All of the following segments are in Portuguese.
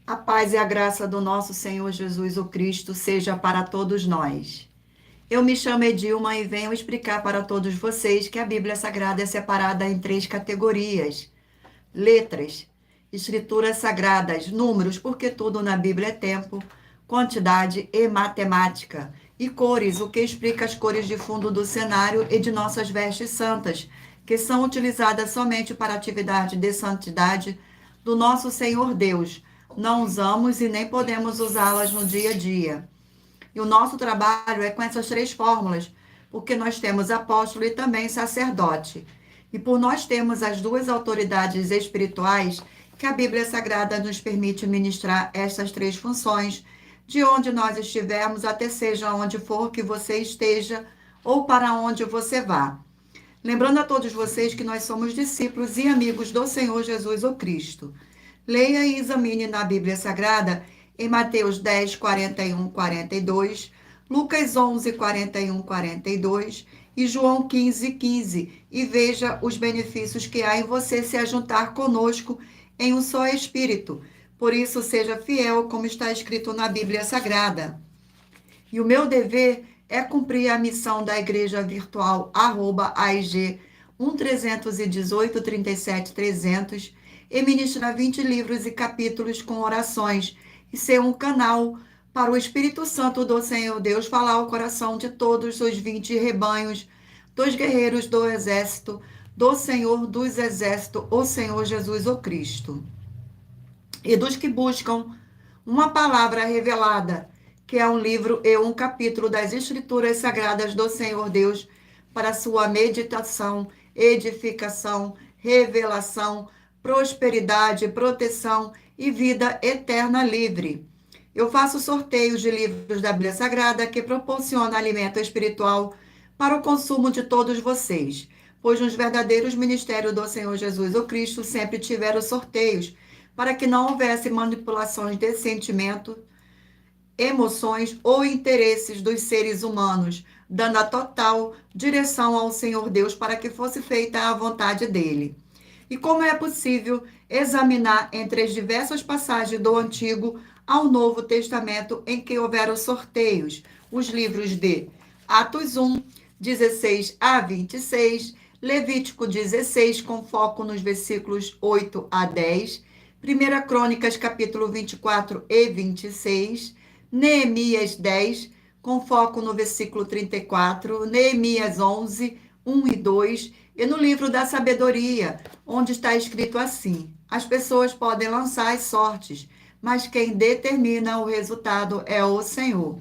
A paz e a graça do nosso Senhor Jesus o Cristo seja para todos nós. Eu me chamo Edilma e venho explicar para todos vocês que a Bíblia Sagrada é separada em três categorias: letras, escrituras sagradas, números, porque tudo na Bíblia é tempo, quantidade e matemática, e cores, o que explica as cores de fundo do cenário e de nossas vestes santas, que são utilizadas somente para a atividade de santidade do nosso Senhor Deus. Não usamos e nem podemos usá-las no dia a dia. E o nosso trabalho é com essas três fórmulas, porque nós temos apóstolo e também sacerdote. E por nós termos as duas autoridades espirituais, que a Bíblia Sagrada nos permite ministrar essas três funções, de onde nós estivermos, até seja onde for que você esteja ou para onde você vá. Lembrando a todos vocês que nós somos discípulos e amigos do Senhor Jesus o Cristo. Leia e examine na Bíblia Sagrada em Mateus 10, 41, 42, Lucas 11, 41, 42 e João 15, 15 e veja os benefícios que há em você se ajuntar conosco em um só Espírito. Por isso, seja fiel, como está escrito na Bíblia Sagrada. E o meu dever é cumprir a missão da Igreja Virtual @AIG 1318 37 300 e ministrar 20 livros e capítulos com orações e ser um canal para o Espírito Santo do Senhor Deus falar ao coração de todos os 20 rebanhos dos guerreiros do exército do Senhor dos Exércitos, o Senhor Jesus o Cristo, e dos que buscam uma palavra revelada, que é um livro e um capítulo das Escrituras Sagradas do Senhor Deus, para sua meditação, edificação, revelação, prosperidade, proteção e vida eterna livre. Eu faço sorteios de livros da Bíblia Sagrada que proporcionam alimento espiritual para o consumo de todos vocês, pois nos verdadeiros ministérios do Senhor Jesus o Cristo sempre tiveram sorteios, para que não houvesse manipulações de sentimento, emoções ou interesses dos seres humanos, dando a total direção ao Senhor Deus para que fosse feita a vontade dele. E como é possível examinar entre as diversas passagens do Antigo ao Novo Testamento em que houveram sorteios, os livros de Atos 1, 16 a 26, Levítico 16, com foco nos versículos 8 a 10, 1 Crônicas, capítulo 24 e 26, Neemias 10, com foco no versículo 34, Neemias 11, 1 e 2, e no livro da sabedoria, onde está escrito assim: as pessoas podem lançar as sortes, mas quem determina o resultado é o Senhor.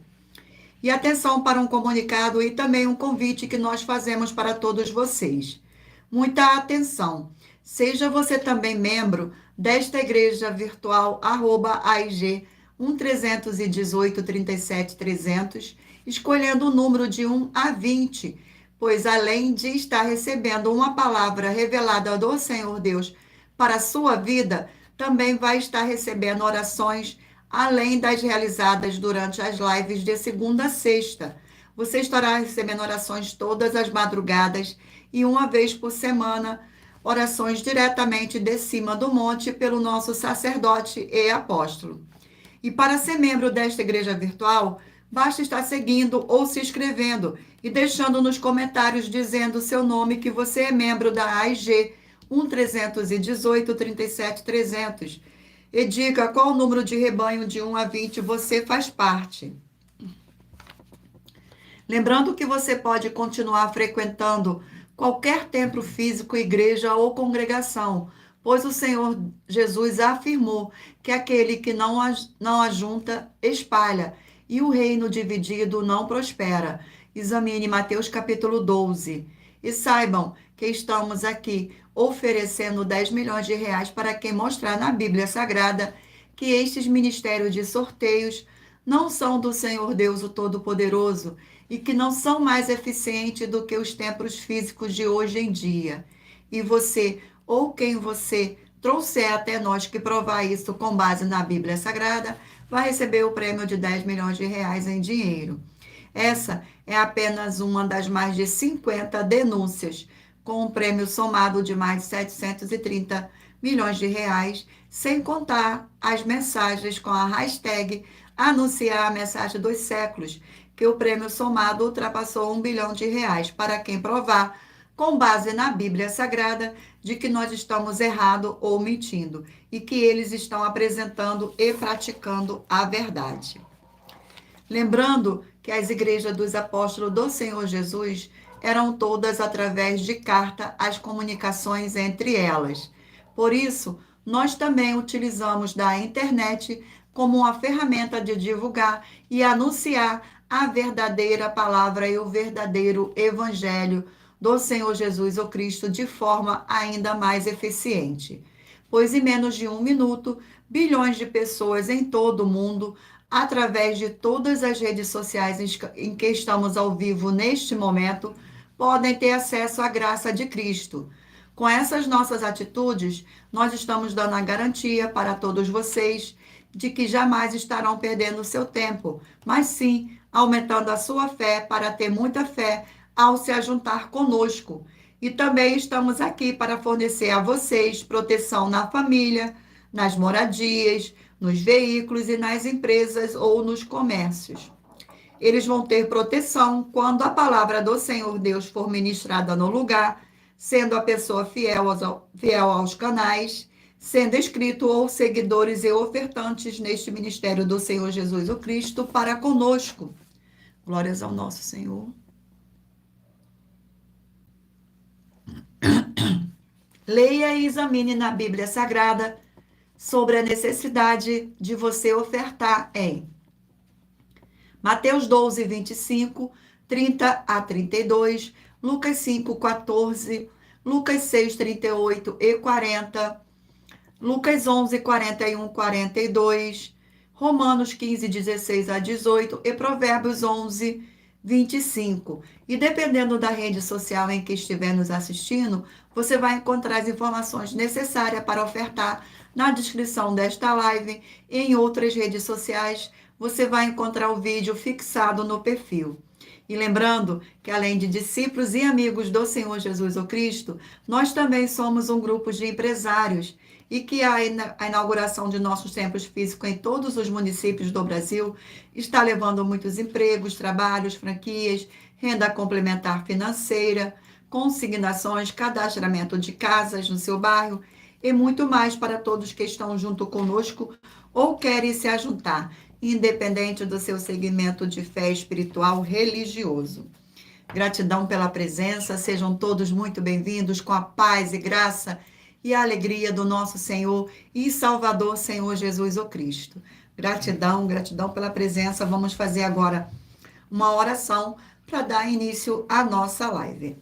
E atenção para um comunicado e também um convite que nós fazemos para todos vocês. Muita atenção! Seja você também membro desta igreja virtual @AIG 1318 37 300, escolhendo o número de 1 a 20, pois além de estar recebendo uma palavra revelada do Senhor Deus para a sua vida, também vai estar recebendo orações além das realizadas durante as lives de segunda a sexta. Você estará recebendo orações todas as madrugadas e uma vez por semana, orações diretamente de cima do monte pelo nosso sacerdote e apóstolo. E para ser membro desta igreja virtual, basta estar seguindo ou se inscrevendo e deixando nos comentários dizendo o seu nome que você é membro da AIG 1318 37 300 e diga qual o número de rebanho de 1 a 20 você faz parte. Lembrando que você pode continuar frequentando qualquer templo físico, igreja ou congregação, pois o Senhor Jesus afirmou que aquele que não ajunta, espalha, e o reino dividido não prospera. Examine Mateus capítulo 12. E saibam que estamos aqui oferecendo 10 milhões de reais para quem mostrar na Bíblia Sagrada que estes ministérios de sorteios não são do Senhor Deus o Todo-Poderoso e que não são mais eficientes do que os templos físicos de hoje em dia. E você, ou quem você trouxer até nós que provar isso com base na Bíblia Sagrada, vai receber o prêmio de 10 milhões de reais em dinheiro. Essa é apenas uma das mais de 50 denúncias, com um prêmio somado de mais de 730 milhões de reais, sem contar as mensagens com a hashtag Anunciar a Mensagem dos Séculos, que o prêmio somado ultrapassou R$ 1 bilhão para quem provar, com base na Bíblia Sagrada, de que nós estamos errado ou mentindo e que eles estão apresentando e praticando a verdade. Lembrando que as igrejas dos apóstolos do Senhor Jesus eram todas através de carta as comunicações entre elas. Por isso, nós também utilizamos da internet como uma ferramenta de divulgar e anunciar a verdadeira palavra e o verdadeiro evangelho do Senhor Jesus o Cristo de forma ainda mais eficiente. Pois em menos de 1 minuto, bilhões de pessoas em todo o mundo, através de todas as redes sociais em que estamos ao vivo neste momento, podem ter acesso à graça de Cristo. Com essas nossas atitudes, nós estamos dando a garantia para todos vocês de que jamais estarão perdendo o seu tempo, mas sim aumentando a sua fé para ter muita fé ao se ajuntar conosco. E também estamos aqui para fornecer a vocês proteção na família, nas moradias, nos veículos e nas empresas ou nos comércios. Eles vão ter proteção quando a palavra do Senhor Deus for ministrada no lugar, sendo a pessoa fiel aos canais, sendo inscrito ou seguidores e ofertantes neste ministério do Senhor Jesus o Cristo para conosco. Glórias ao nosso Senhor. Leia e examine na Bíblia Sagrada sobre a necessidade de você ofertar em Mateus 12, 25, 30 a 32, Lucas 5, 14, Lucas 6, 38 e 40, Lucas 11, 41, 42, Romanos 15, 16 a 18 e Provérbios 11, 25. E dependendo da rede social em que estiver nos assistindo, você vai encontrar as informações necessárias para ofertar na descrição desta live e em outras redes sociais. Você vai encontrar o vídeo fixado no perfil. E lembrando que, além de discípulos e amigos do Senhor Jesus o Cristo, nós também somos um grupo de empresários e que a inauguração de nossos templos físicos em todos os municípios do Brasil está levando muitos empregos, trabalhos, franquias, renda complementar financeira, consignações, cadastramento de casas no seu bairro e muito mais para todos que estão junto conosco ou querem se ajuntar, independente do seu segmento de fé espiritual religioso. Gratidão pela presença, sejam todos muito bem-vindos com a paz e graça e a alegria do nosso Senhor e Salvador, Senhor Jesus o Cristo. Gratidão, gratidão pela presença. Vamos fazer agora uma oração para dar início à nossa live.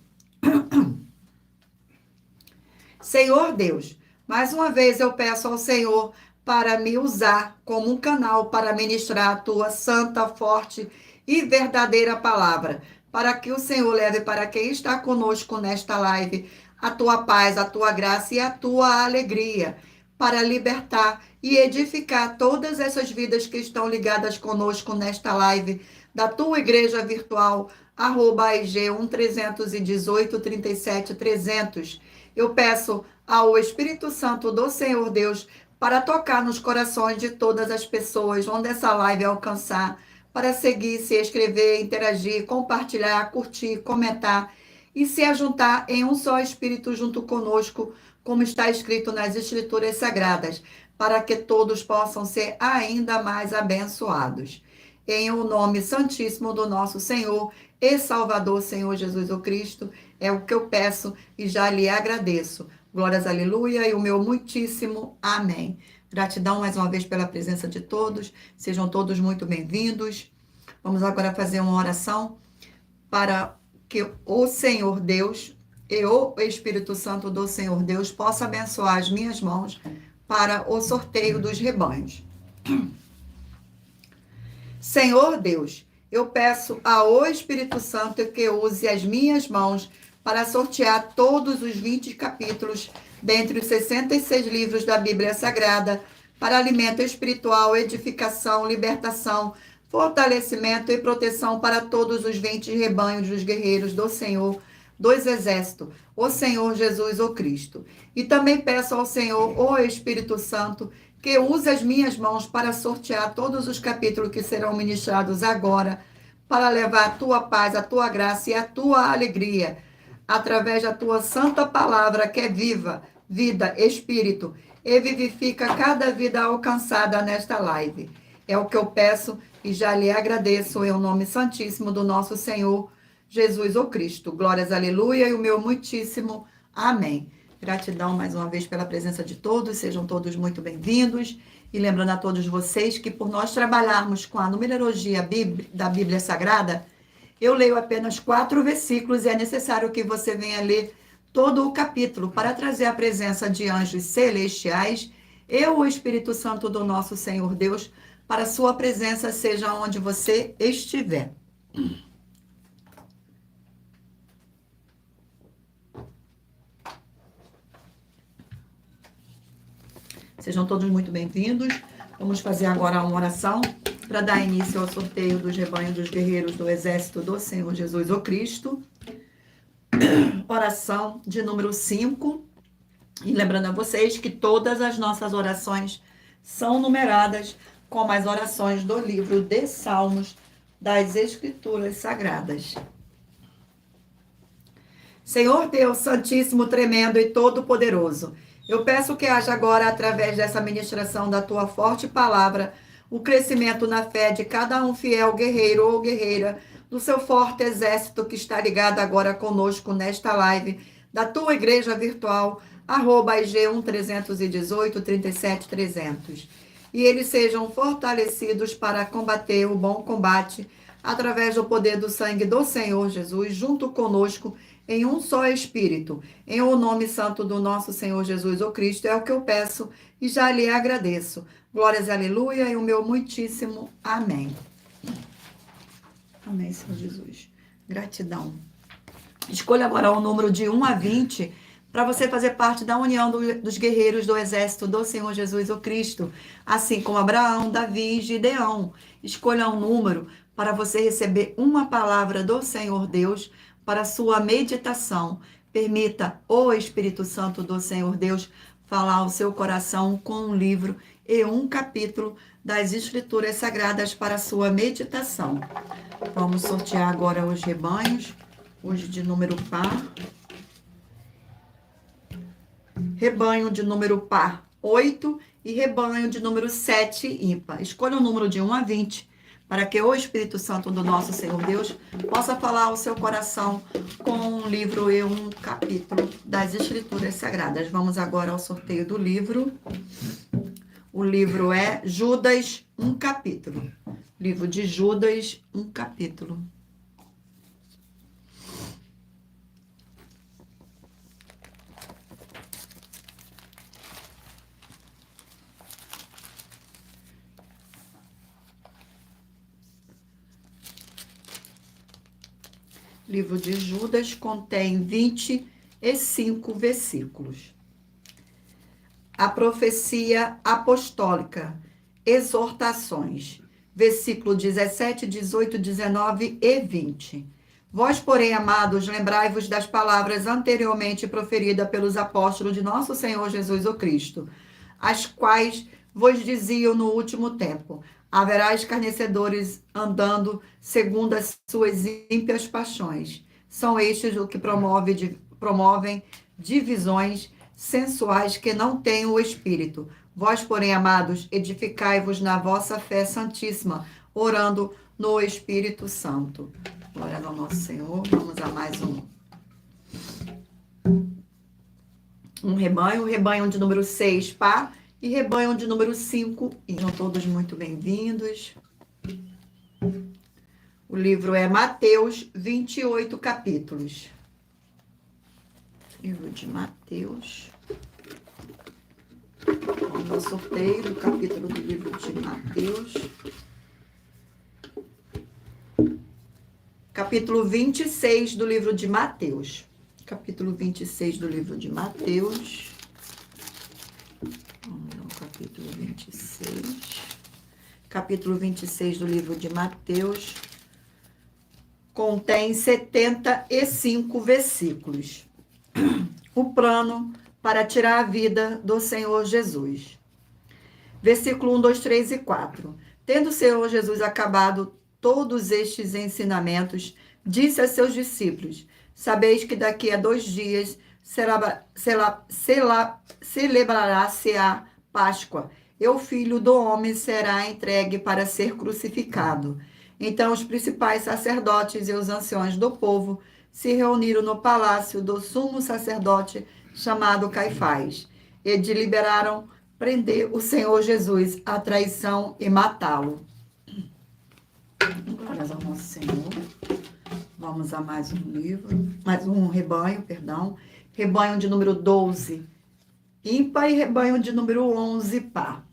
Senhor Deus, mais uma vez eu peço ao Senhor para me usar como um canal para ministrar a tua santa, forte e verdadeira palavra, para que o Senhor leve para quem está conosco nesta live a tua paz, a tua graça e a tua alegria, para libertar e edificar todas essas vidas que estão ligadas conosco nesta live, da tua igreja virtual, @IG 1318 37 300. Eu peço ao Espírito Santo do Senhor Deus para tocar nos corações de todas as pessoas onde essa live alcançar, para seguir, se inscrever, interagir, compartilhar, curtir, comentar e se ajuntar em um só Espírito junto conosco, como está escrito nas Escrituras Sagradas, para que todos possam ser ainda mais abençoados. Em o nome santíssimo do nosso Senhor e Salvador, Senhor Jesus o Cristo, é o que eu peço e já lhe agradeço. Glórias, aleluia, e o meu muitíssimo amém. Gratidão mais uma vez pela presença de todos, sejam todos muito bem-vindos. Vamos agora fazer uma oração para que o Senhor Deus e o Espírito Santo do Senhor Deus possa abençoar as minhas mãos para o sorteio dos rebanhos. Senhor Deus, eu peço ao Espírito Santo que use as minhas mãos para sortear todos os 20 capítulos dentre os 66 livros da Bíblia Sagrada, para alimento espiritual, edificação, libertação, fortalecimento e proteção para todos os 20 rebanhos dos guerreiros do Senhor, dos exércitos, o Senhor Jesus, o Cristo. E também peço ao Senhor, o Espírito Santo, que use as minhas mãos para sortear todos os capítulos que serão ministrados agora, para levar a tua paz, a tua graça e a tua alegria, através da tua santa palavra, que é viva, vida, espírito, e vivifica cada vida alcançada nesta live. É o que eu peço e já lhe agradeço em nome santíssimo do nosso Senhor Jesus, o Cristo. Glórias, aleluia, e o meu muitíssimo amém. Gratidão mais uma vez pela presença de todos, sejam todos muito bem-vindos. E lembrando a todos vocês que por nós trabalharmos com a numerologia da Bíblia Sagrada, eu leio apenas 4 versículos e é necessário que você venha ler todo o capítulo para trazer a presença de anjos celestiais e o Espírito Santo do nosso Senhor Deus para a sua presença, seja onde você estiver. Sejam todos muito bem-vindos. Vamos fazer agora uma oração para dar início ao sorteio dos rebanhos dos guerreiros do exército do Senhor Jesus, o Cristo. Oração de número 5. E lembrando a vocês que todas as nossas orações são numeradas como as orações do livro de Salmos das Escrituras Sagradas. Senhor Deus Santíssimo, tremendo e todo-poderoso, eu peço que haja agora, através dessa ministração da tua forte palavra, o crescimento na fé de cada um fiel guerreiro ou guerreira do seu forte exército que está ligado agora conosco nesta live da tua igreja virtual, @IG1-318-37-300. E eles sejam fortalecidos para combater o bom combate através do poder do sangue do Senhor Jesus, junto conosco, em um só Espírito. Em o nome santo do nosso Senhor Jesus, o Cristo, é o que eu peço e já lhe agradeço. Glórias, aleluia, e o meu muitíssimo amém. Amém, Senhor Jesus. Gratidão. Escolha agora o número de 1 a 20 para você fazer parte da união dos guerreiros do exército do Senhor Jesus, o Cristo, assim como Abraão, Davi e Gideão. Escolha um número para você receber uma palavra do Senhor Deus para a sua meditação. Permita o Espírito Santo do Senhor Deus falar ao seu coração com um livro e um capítulo das Escrituras Sagradas para a sua meditação. Vamos sortear agora os rebanhos, hoje de número par. Rebanho de número par 8 e rebanho de número 7 ímpar. Escolha o número de 1 a 20 para que o Espírito Santo do nosso Senhor Deus possa falar ao seu coração com um livro e um capítulo das Escrituras Sagradas. Vamos agora ao sorteio do livro. O livro é Judas, um capítulo. Livro de Judas, um capítulo. Livro de Judas contém 25 versículos. A profecia apostólica, exortações, versículo 17, 18, 19 e 20. Vós, porém, amados, lembrai-vos das palavras anteriormente proferidas pelos apóstolos de nosso Senhor Jesus o Cristo, as quais vos diziam no último tempo: haverá escarnecedores andando segundo as suas ímpias paixões. São estes os que promovem divisões sensuais que não têm o Espírito. Vós, porém, amados, edificai-vos na vossa fé santíssima, orando no Espírito Santo. Glória ao nosso Senhor. Vamos a mais um rebanho. O rebanho de número 6, par, e rebanho de número 5. Sejam todos muito bem-vindos. O livro é Mateus, 28 capítulos. Livro de Mateus. Vamos ao sorteio do capítulo do livro de Mateus. Capítulo 26 do livro de Mateus. Capítulo 26 do livro de Mateus. Vamos ao capítulo 26. Capítulo 26 do livro de Mateus. contém 75 versículos. O plano para tirar a vida do Senhor Jesus. Versículo 1, 2, 3 e 4. Tendo o Senhor Jesus acabado todos estes ensinamentos, disse a seus discípulos: sabeis que daqui a 2 dias celebrará-se a Páscoa, e o Filho do Homem será entregue para ser crucificado. Então os principais sacerdotes e os anciões do povo se reuniram no palácio do sumo sacerdote chamado Caifás, e deliberaram prender o Senhor Jesus à traição e matá-lo. Glórias ao nosso Senhor. Vamos a mais um livro, mais um rebanho, perdão. Rebanho de número 12, ímpar, e rebanho de número 11, par.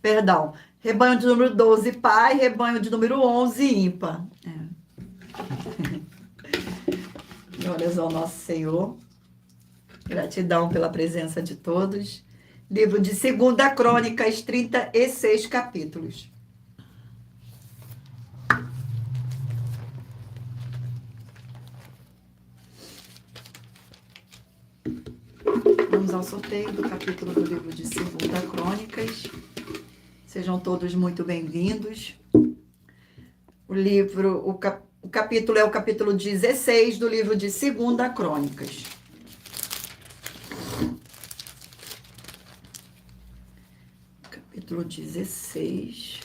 Perdão. Rebanho de número 12, par, e rebanho de número 11, ímpar. Glórias ao nosso Senhor. Gratidão pela presença de todos. Livro de 2 Crônicas, 36 capítulos. Vamos ao sorteio do capítulo do livro de 2 Crônicas. Sejam todos muito bem-vindos. O capítulo é o capítulo 16 do livro de 2 Crônicas. Capítulo 16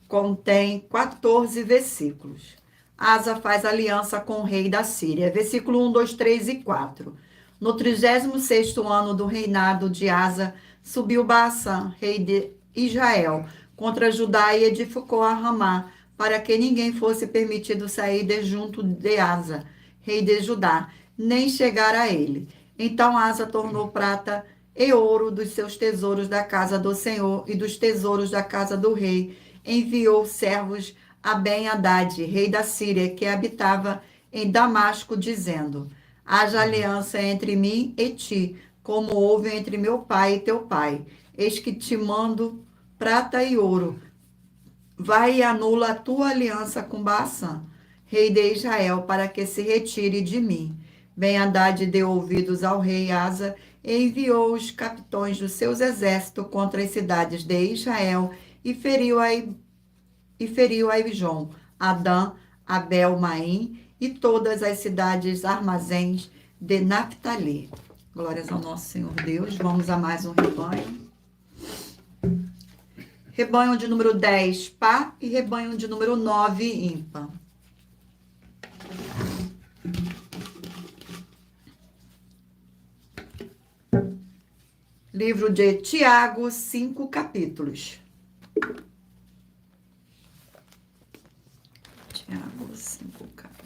contém 14 versículos. Asa faz aliança com o rei da Síria. Versículo 1, 2, 3 e 4. No 36º ano do reinado de Asa, subiu Baasa, rei de Israel, contra Judá e edificou a Ramá, para que ninguém fosse permitido sair de junto de Asa, rei de Judá, nem chegar a ele. Então Asa tornou prata e ouro dos seus tesouros da casa do Senhor e dos tesouros da casa do rei. Enviou servos a Ben-Hadad, rei da Síria, que habitava em Damasco, dizendo: haja aliança entre mim e ti, como houve entre meu pai e teu pai. Eis que te mando prata e ouro. Vai e anula a tua aliança com Baasa, rei de Israel, para que se retire de mim. Ben-Hadad deu ouvidos ao rei Asa e enviou os capitões dos seus exércitos contra as cidades de Israel e feriu a Ijon, Adã, Abel-Maim e todas as cidades armazéns de Naphtali. Glórias ao nosso Senhor Deus. Vamos a mais um rebanho. Rebanho de número 10, par, e rebanho de número 9, ímpar. Livro de Tiago, 5 capítulos. Tiago, 5 capítulos.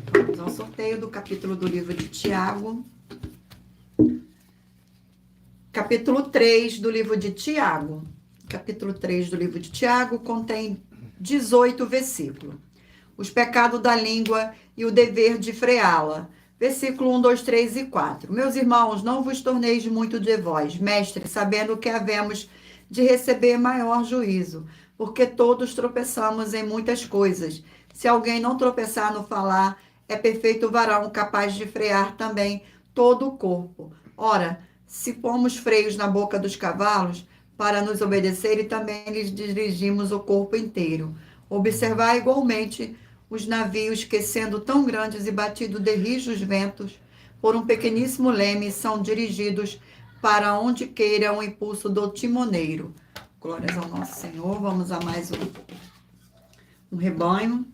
Vamos ao sorteio do capítulo do livro de Tiago. Capítulo 3 do livro de Tiago. Capítulo 3 do livro de Tiago contém 18 versículos. Os pecados da língua e o dever de freá-la. Versículo 1, 2, 3 e 4. Meus irmãos, não vos torneis muito de vós, mestre, sabendo que havemos de receber maior juízo, porque todos tropeçamos em muitas coisas. Se alguém não tropeçar no falar, é perfeito varão, capaz de frear também todo o corpo. Ora, se pomos freios na boca dos cavalos, para nos obedecerem, também lhes dirigimos o corpo inteiro. Observai igualmente os navios que, sendo tão grandes e batidos de rijos ventos, por um pequeníssimo leme, são dirigidos para onde queira o impulso do timoneiro. Glórias ao nosso Senhor. Vamos a mais um rebanho.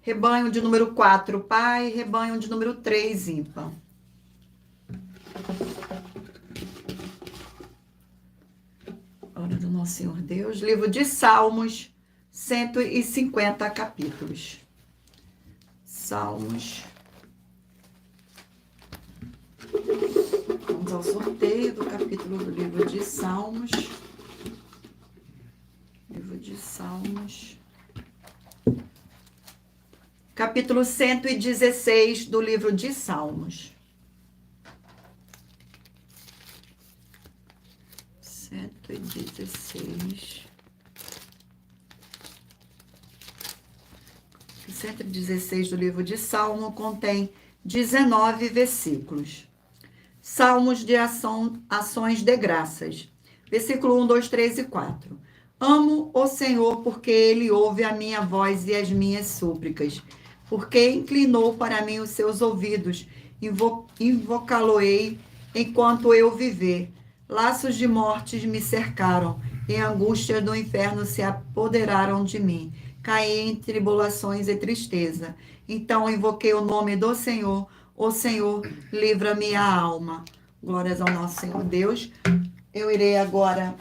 Rebanho de número 4, par, e rebanho de número 3, ímpar. Glória do nosso Senhor Deus. Livro de Salmos, 150 capítulos. Salmos. Vamos ao sorteio do capítulo do livro de Salmos. Livro de Salmos. Capítulo 116 do livro de Salmos. 116. 116 do livro de Salmo contém 19 versículos. Salmos de ações de graças. Versículo 1, 2, 3 e 4. Amo o Senhor porque Ele ouve a minha voz e as minhas súplicas, porque inclinou para mim os seus ouvidos, invocá-lo-ei enquanto eu viver. Laços de morte me cercaram, e angústias do inferno se apoderaram de mim. Caí em tribulações e tristeza. Então invoquei o nome do Senhor. O Senhor livra minha alma. Glórias ao nosso Senhor Deus. Eu irei agora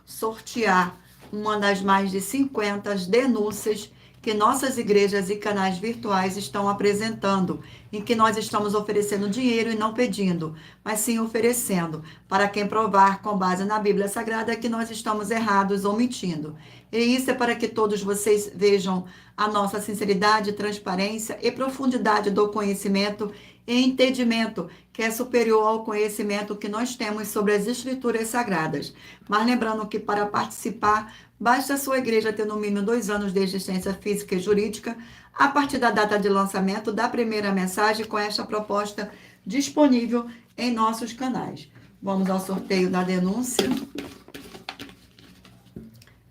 sortear uma das mais de 50 denúncias que nossas igrejas e canais virtuais estão apresentando, em que nós estamos oferecendo dinheiro e não pedindo, mas sim oferecendo, para quem provar com base na Bíblia Sagrada que nós estamos errados ou mentindo. E isso é para que todos vocês vejam a nossa sinceridade, transparência e profundidade do conhecimento e entendimento, que é superior ao conhecimento que nós temos sobre as Escrituras Sagradas. Mas lembrando que para participar, basta a sua igreja ter no mínimo 2 anos de existência física e jurídica, a partir da data de lançamento da primeira mensagem com esta proposta disponível em nossos canais. Vamos ao sorteio da denúncia.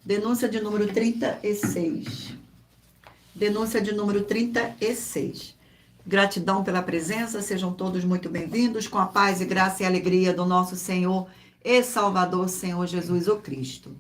Denúncia de número 36. Denúncia de número 36. Gratidão pela presença, sejam todos muito bem-vindos, com a paz e graça e alegria do nosso Senhor e Salvador, Senhor Jesus o Cristo.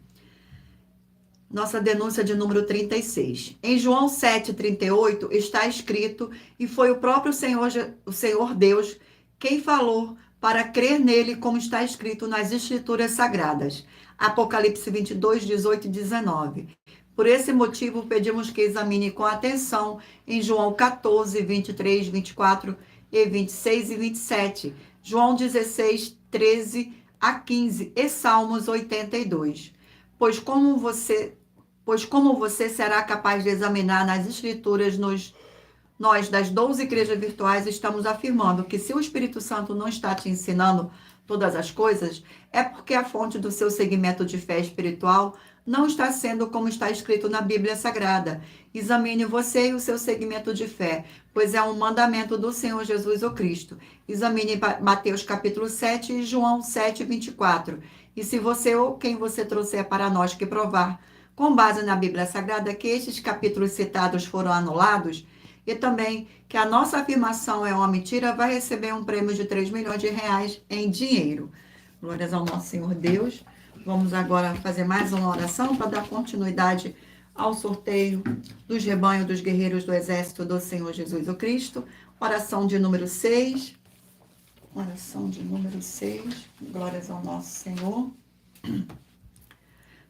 Nossa denúncia de número 36. Em João 7,38 está escrito, e foi o próprio Senhor Deus quem falou para crer nele, como está escrito nas Escrituras Sagradas. Apocalipse 22, 18 e 19. Por esse motivo, pedimos que examine com atenção em João 14, 23, 24 e 26 e 27, João 16, 13 a 15 e Salmos 82. Pois como você será capaz de examinar nas Escrituras, nós das 12 igrejas virtuais estamos afirmando que se o Espírito Santo não está te ensinando todas as coisas, é porque a fonte do seu segmento de fé espiritual não está sendo como está escrito na Bíblia Sagrada. Examine você e o seu segmento de fé, pois é um mandamento do Senhor Jesus o Cristo. Examine Mateus capítulo 7 e João 7, 24. E se você ou quem você trouxer para nós que provar, com base na Bíblia Sagrada, que estes capítulos citados foram anulados, e também que a nossa afirmação é uma mentira, vai receber um prêmio de 3 milhões de reais em dinheiro. Glórias ao nosso Senhor Deus. Vamos agora fazer mais uma oração para dar continuidade ao sorteio dos rebanhos dos guerreiros do exército do Senhor Jesus o Cristo. Oração de número 6. Oração de número 6. Glórias ao nosso Senhor.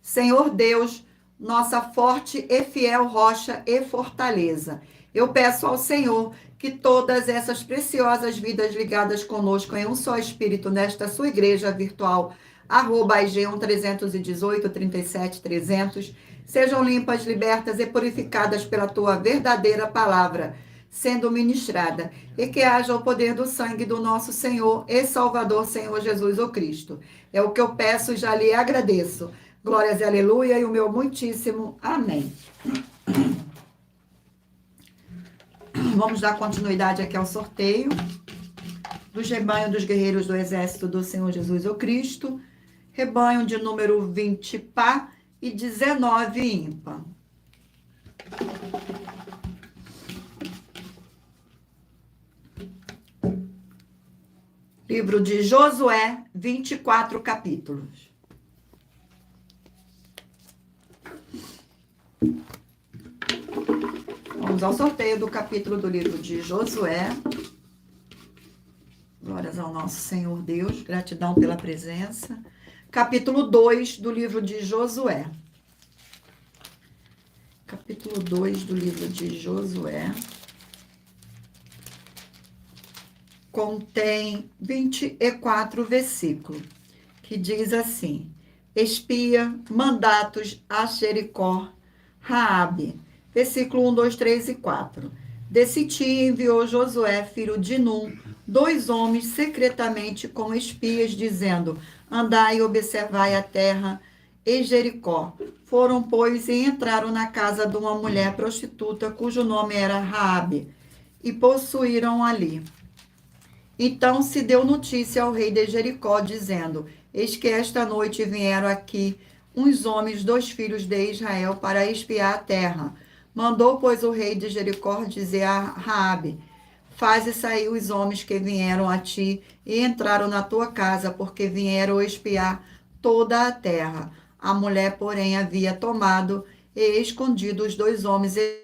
Senhor Deus, nossa forte e fiel rocha e fortaleza, eu peço ao Senhor que todas essas preciosas vidas ligadas conosco em um só Espírito nesta sua igreja virtual, @IG 318 37 300, sejam limpas, libertas e purificadas pela tua verdadeira palavra, sendo ministrada, e que haja o poder do sangue do nosso Senhor e Salvador, Senhor Jesus o Cristo. É o que eu peço e já lhe agradeço. Glórias e aleluia, e o meu muitíssimo amém. Vamos dar continuidade aqui ao sorteio dos rebanhos dos guerreiros do exército do Senhor Jesus o Cristo. Rebanho de número 20 par e 19 ímpar. Livro de Josué, 24 capítulos. Vamos ao sorteio do capítulo do livro de Josué. Glórias ao nosso Senhor Deus, gratidão pela presença. Capítulo 2 do livro de Josué. Capítulo 2 do livro de Josué. contém 24 versículos, que diz assim: espia, mandatos a Jericó, Raabe. Versículo 1, 2, 3 e 4. Desse dia enviou Josué, filho de Num, 2 homens secretamente como espias, dizendo: andai e observai a terra e Jericó. Foram, pois, e entraram na casa de uma mulher prostituta, cujo nome era Raabe, e possuíram ali. Então se deu notícia ao rei de Jericó, dizendo: eis que esta noite vieram aqui uns homens, 2 filhos de Israel, para espiar a terra. Mandou, pois, o rei de Jericó dizer a Raabe: faze sair os homens que vieram a ti e entraram na tua casa, porque vieram espiar toda a terra. A mulher, porém, havia tomado e escondido os 2 homens e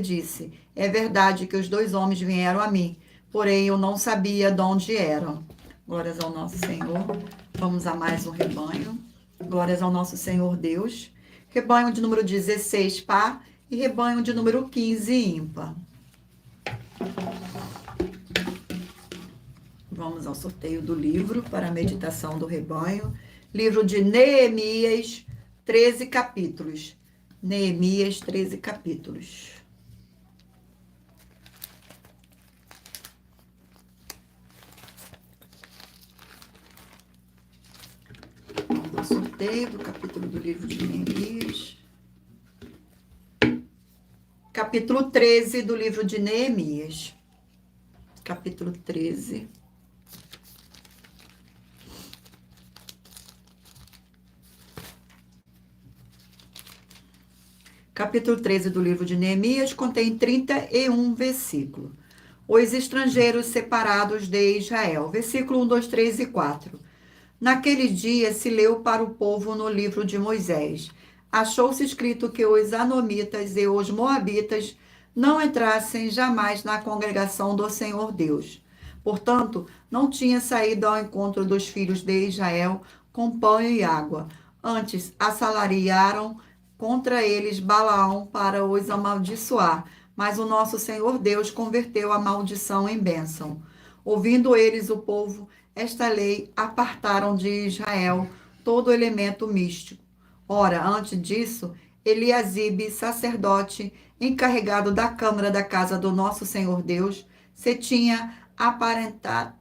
disse: é verdade que os 2 homens vieram a mim, porém eu não sabia de onde eram. Glórias ao nosso Senhor. Vamos a mais um rebanho. Glórias ao nosso Senhor Deus. Rebanho de número 16, par, e rebanho de número 15, ímpar. Vamos ao sorteio do livro para a meditação do rebanho. Livro de Neemias, 13 capítulos. Neemias, 13 capítulos. Vamos ao sorteio do capítulo do livro de Neemias. Capítulo 13 do livro de Neemias. Capítulo 13. Capítulo 13 do livro de Neemias contém 31 versículos. Os estrangeiros separados de Israel. Versículo 1, 2, 3 e 4. Naquele dia se leu para o povo no livro de Moisés. Achou-se escrito que os anomitas e os moabitas não entrassem jamais na congregação do Senhor Deus. Portanto, não tinha saído ao encontro dos filhos de Israel com pão e água. Antes, assalariaram contra eles Balaão para os amaldiçoar. Mas o nosso Senhor Deus converteu a maldição em bênção. Ouvindo eles, o povo, esta lei, apartaram de Israel todo elemento místico. Ora, antes disso, Eliasibe, sacerdote, encarregado da câmara da casa do nosso Senhor Deus, se tinha aparentado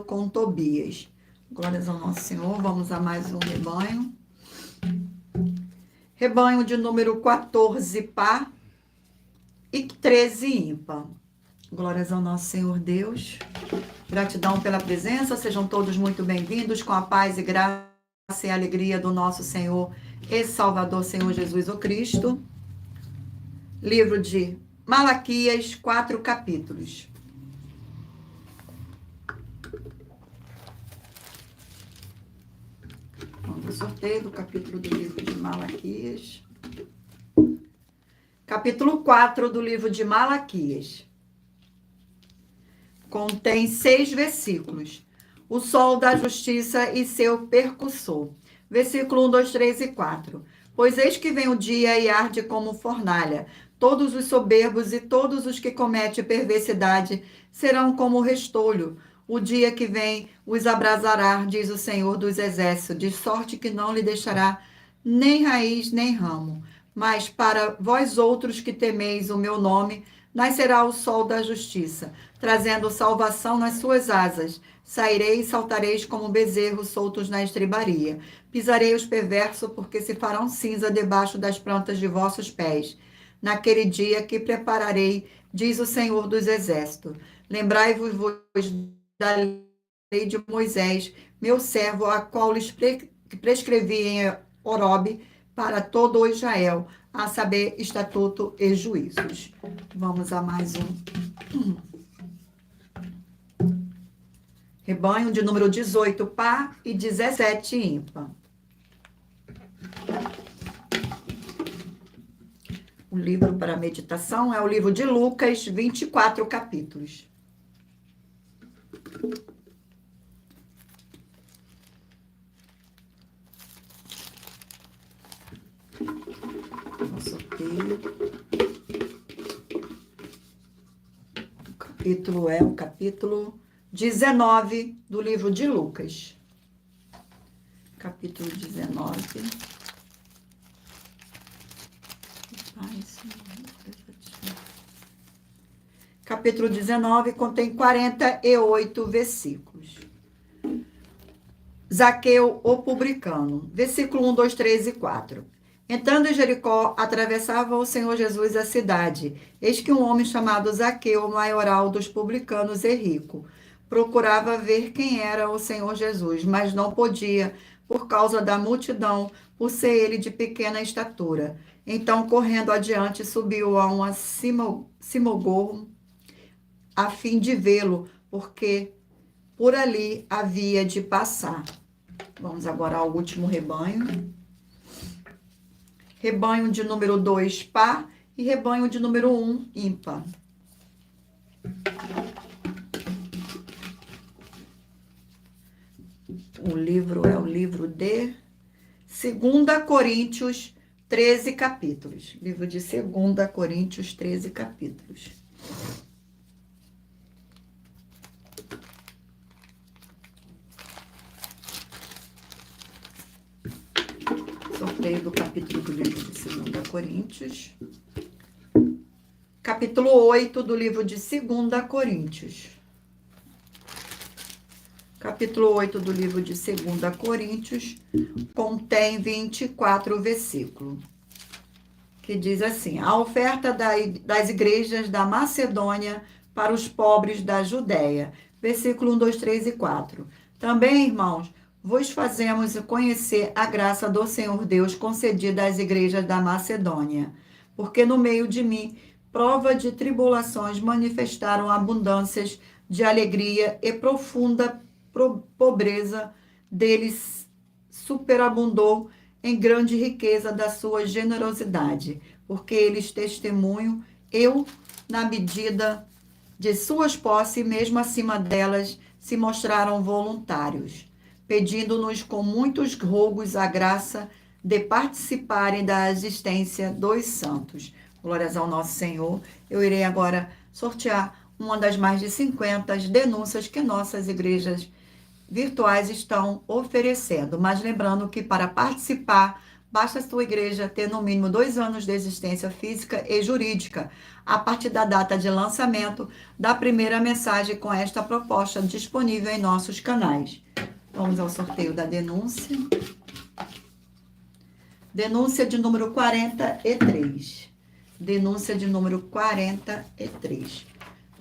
com Tobias. Glórias ao nosso Senhor. Vamos a mais um rebanho. Rebanho de número 14, par, e 13, ímpar. Glórias ao nosso Senhor Deus. Gratidão pela presença. Sejam todos muito bem-vindos com a paz e graça e alegria do nosso Senhor e Salvador, Senhor Jesus o Cristo. Livro de Malaquias, 4 capítulos. Vamos ao sorteio do capítulo do livro de Malaquias. Capítulo 4 do livro de Malaquias. Contém 6 versículos. O sol da justiça e seu percussor. Versículo 1, 2, 3 e 4. Pois eis que vem o dia e arde como fornalha. Todos os soberbos e todos os que cometem perversidade serão como restolho. O dia que vem os abrasará, diz o Senhor dos Exércitos, de sorte que não lhe deixará nem raiz nem ramo. Mas para vós outros que temeis o meu nome, nascerá o sol da justiça, trazendo salvação nas suas asas. Sairei e saltareis como bezerros soltos na estribaria. Pisarei os perversos, porque se farão cinza debaixo das plantas de vossos pés. Naquele dia que prepararei, diz o Senhor dos Exércitos. Lembrai-vos da lei de Moisés, meu servo, a qual lhes prescrevi em Horebe para todo o Israel, a saber, estatuto e juízos. Vamos a mais um. Rebanho de número 18, par, e 17, ímpar. O livro para meditação é o livro de Lucas, 24 capítulos. Sorteio. capítulo é o capítulo 19 do livro de Lucas. Capítulo 19. Capítulo 19 contém 48 versículos. Zaqueu, o publicano. Versículo 1, 2, 3 e 4. Entrando em Jericó, atravessava o Senhor Jesus a cidade. Eis que um homem chamado Zaqueu, maioral dos publicanos e rico, procurava ver quem era o Senhor Jesus, mas não podia, por causa da multidão, por ser ele de pequena estatura. Então, correndo adiante, subiu a uma sinagoga a fim de vê-lo, porque por ali havia de passar. Vamos agora ao último rebanho. Rebanho de número 2, par, e rebanho de número 1, ímpar. O livro é o livro de 2 Coríntios, 13 capítulos. Livro de 2 Coríntios, 13 capítulos. Sorteio do capítulo do livro de 2 Coríntios. Capítulo 8 do livro de 2 Coríntios. Capítulo 8 do livro de 2 Coríntios contém 24 versículos, que diz assim: a oferta das igrejas da Macedônia para os pobres da Judéia. Versículo 1, 2, 3 e 4. Também, irmãos, vos fazemos conhecer a graça do Senhor Deus concedida às igrejas da Macedônia, porque no meio de mim, prova de tribulações manifestaram abundâncias de alegria e profunda pobreza deles superabundou em grande riqueza da sua generosidade, porque eles testemunham, eu, na medida de suas posses, mesmo acima delas, se mostraram voluntários, pedindo-nos com muitos rogos a graça de participarem da assistência dos santos. Glórias ao nosso Senhor. Eu irei agora sortear uma das mais de 50 denúncias que nossas igrejas virtuais estão oferecendo. Mas lembrando que para participar, basta a sua igreja ter no mínimo 2 anos de existência física e jurídica, a partir da data de lançamento da primeira mensagem com esta proposta disponível em nossos canais. Vamos ao sorteio da denúncia. Denúncia de número 43. Denúncia de número 43.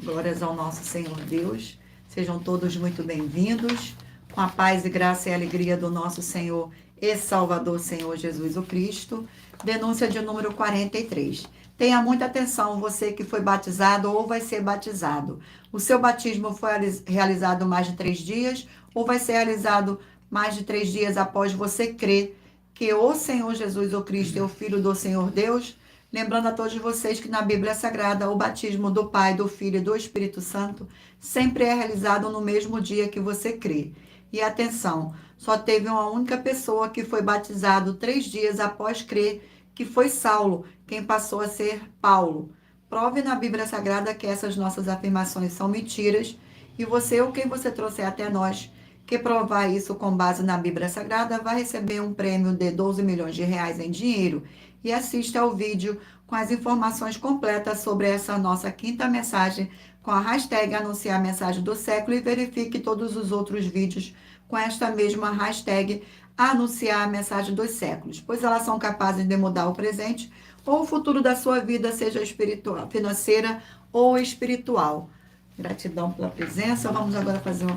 Glórias ao nosso Senhor Deus. Sejam todos muito bem-vindos, com a paz e graça e alegria do nosso Senhor e Salvador, Senhor Jesus o Cristo. Denúncia de número 43. Tenha muita atenção, você que foi batizado ou vai ser batizado. O seu batismo foi realizado mais de 3 dias ou vai ser realizado mais de 3 dias após você crer que o Senhor Jesus o Cristo é o Filho do Senhor Deus? Lembrando a todos vocês que na Bíblia Sagrada o batismo do Pai, do Filho e do Espírito Santo sempre é realizado no mesmo dia que você crê. E atenção, só teve uma única pessoa que foi batizado 3 dias após crer, que foi Saulo, quem passou a ser Paulo. Prove na Bíblia Sagrada que essas nossas afirmações são mentiras e você ou quem você trouxer até nós que provar isso com base na Bíblia Sagrada vai receber um prêmio de 12 milhões de reais em dinheiro. E assista ao vídeo com as informações completas sobre essa nossa quinta mensagem com a hashtag Anunciar a Mensagem do Século e verifique todos os outros vídeos com esta mesma hashtag Anunciar a Mensagem dos Séculos, pois elas são capazes de mudar o presente ou o futuro da sua vida, seja espiritual, financeira ou espiritual. Gratidão pela presença. Vamos agora fazer